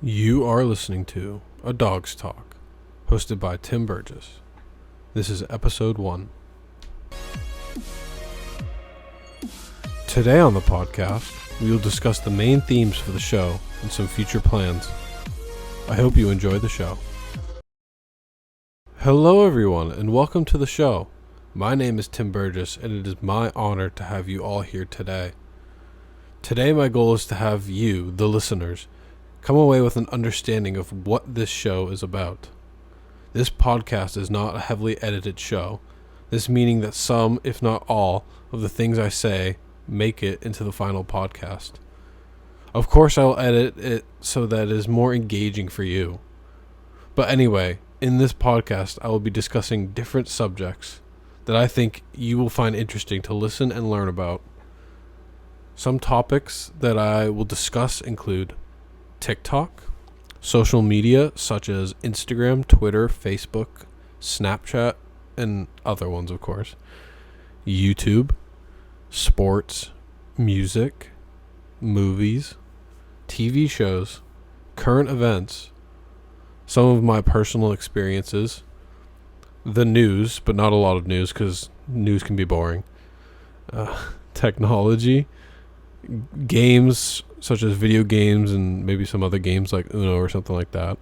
You are listening to A Dog's Talk, hosted by Tim Burgess. This is episode 1. Today on the podcast, we will discuss the main themes for the show and some future plans. I hope you enjoy the show. Hello everyone, and welcome to the show. My name is Tim Burgess, and it is my honor to have you all here today. Today my goal is to have you, the listeners, come away with an understanding of what this show is about. This podcast is not a heavily edited show, this meaning that some, if not all, of the things I say make it into the final podcast. Of course I will edit it so that it is more engaging for you. But anyway, in this podcast I will be discussing different subjects that I think you will find interesting to listen and learn about. Some topics that I will discuss include TikTok, social media such as Instagram, Twitter, Facebook, Snapchat, and other ones of course, YouTube, sports, music, movies, TV shows, current events, some of my personal experiences, the news, but not a lot of news because news can be boring, technology, games such as video games and maybe some other games like Uno or something like that,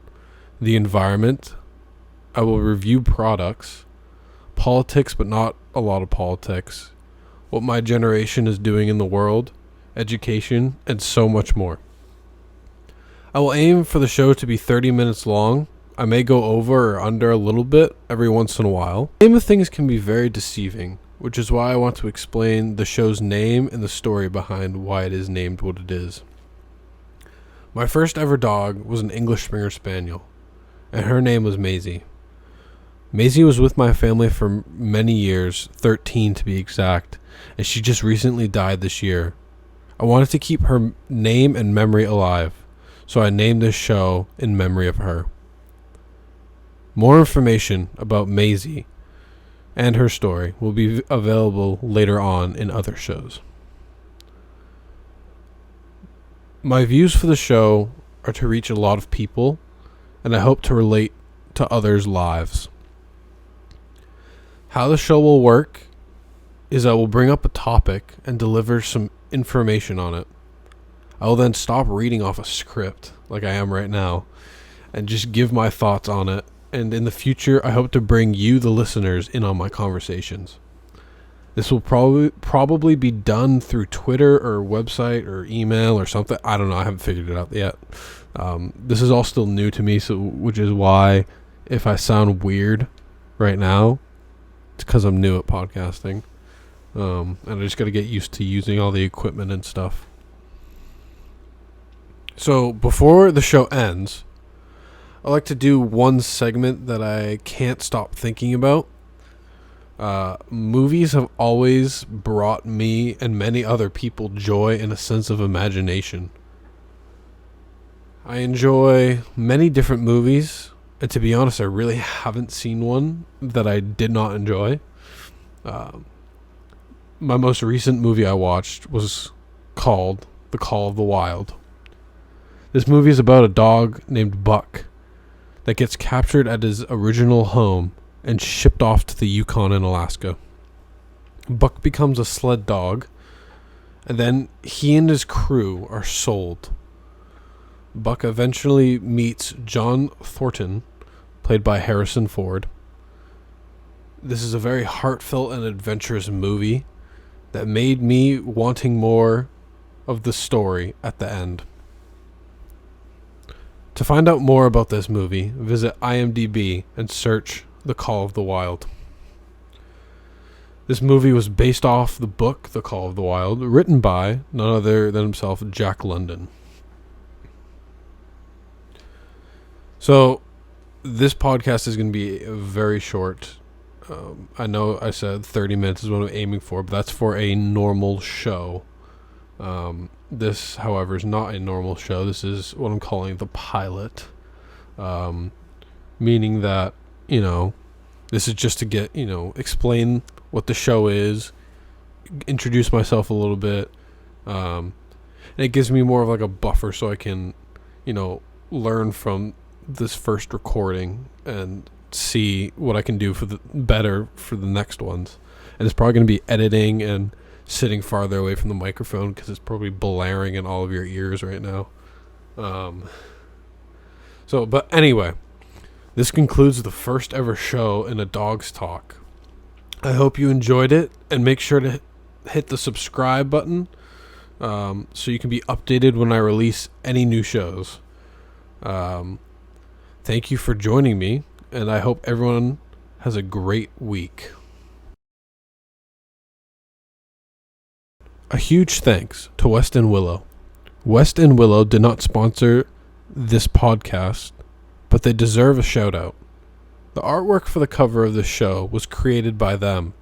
the environment. I will review products, politics but not a lot of politics, what my generation is doing in the world, education, and so much more. I will aim for the show to be 30 minutes long. I may go over or under a little bit every once in a while. The name of things can be very deceiving, which is why I want to explain the show's name and the story behind why it is named what it is. My first ever dog was an English Springer Spaniel, and her name was Maisie. Maisie was with my family for many years, 13 to be exact, and she just recently died this year. I wanted to keep her name and memory alive, so I named this show in memory of her. More information about Maisie and her story will be available later on in other shows. My views for the show are to reach a lot of people, and I hope to relate to others' lives. How the show will work is I will bring up a topic and deliver some information on it. I will then stop reading off a script like I am right now and just give my thoughts on it. And in the future, I hope to bring you, the listeners, in on my conversations. This will probably be done through Twitter or website or email or something. I don't know. I haven't figured it out yet. This is all still new to me, so which is why if I sound weird right now, it's because I'm new at podcasting. And I just got to get used to using all the equipment and stuff. So before the show ends, I like to do one segment that I can't stop thinking about. Movies have always brought me and many other people joy and a sense of imagination. I enjoy many different movies, and to be honest, I really haven't seen one that I did not enjoy. My most recent movie I watched was called The Call of the Wild. This movie is about a dog named Buck that gets captured at his original home and shipped off to the Yukon in Alaska. Buck becomes a sled dog, and then he and his crew are sold. Buck eventually meets John Thornton, played by Harrison Ford. This is a very heartfelt and adventurous movie that made me wanting more of the story at the end. To find out more about this movie, visit IMDb and search The Call of the Wild. This movie was based off the book The Call of the Wild, written by none other than himself, Jack London. So, this podcast is going to be very short. I know I said 30 minutes is what I'm aiming for, but that's for a normal show. This, however, is not a normal show. This is what I'm calling the pilot. Meaning that, this is just to get, explain what the show is, introduce myself a little bit, and it gives me more of like a buffer so I can, learn from this first recording and see what I can do for the better for the next ones. And it's probably going to be editing and sitting farther away from the microphone because it's probably blaring in all of your ears right now. But anyway, this concludes the first ever show in a Dog's Talk. I hope you enjoyed it, and make sure to hit the subscribe button so you can be updated when I release any new shows. Thank you for joining me, and I hope everyone has a great week. A huge thanks to West and Willow. West and Willow did not sponsor this podcast, but they deserve a shout out. The artwork for the cover of this show was created by them.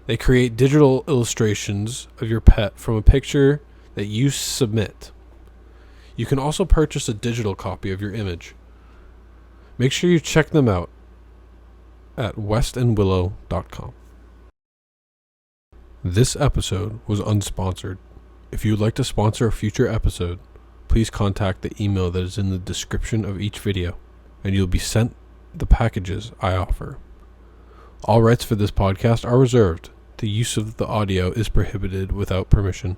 They create digital illustrations of your pet from a picture that you submit. You can also purchase a digital copy of your image. Make sure you check them out at westandwillow.com. This episode was unsponsored. If you would like to sponsor a future episode, please contact the email that is in the description of each video, and you'll be sent the packages I offer. All rights for this podcast are reserved. The use of the audio is prohibited without permission.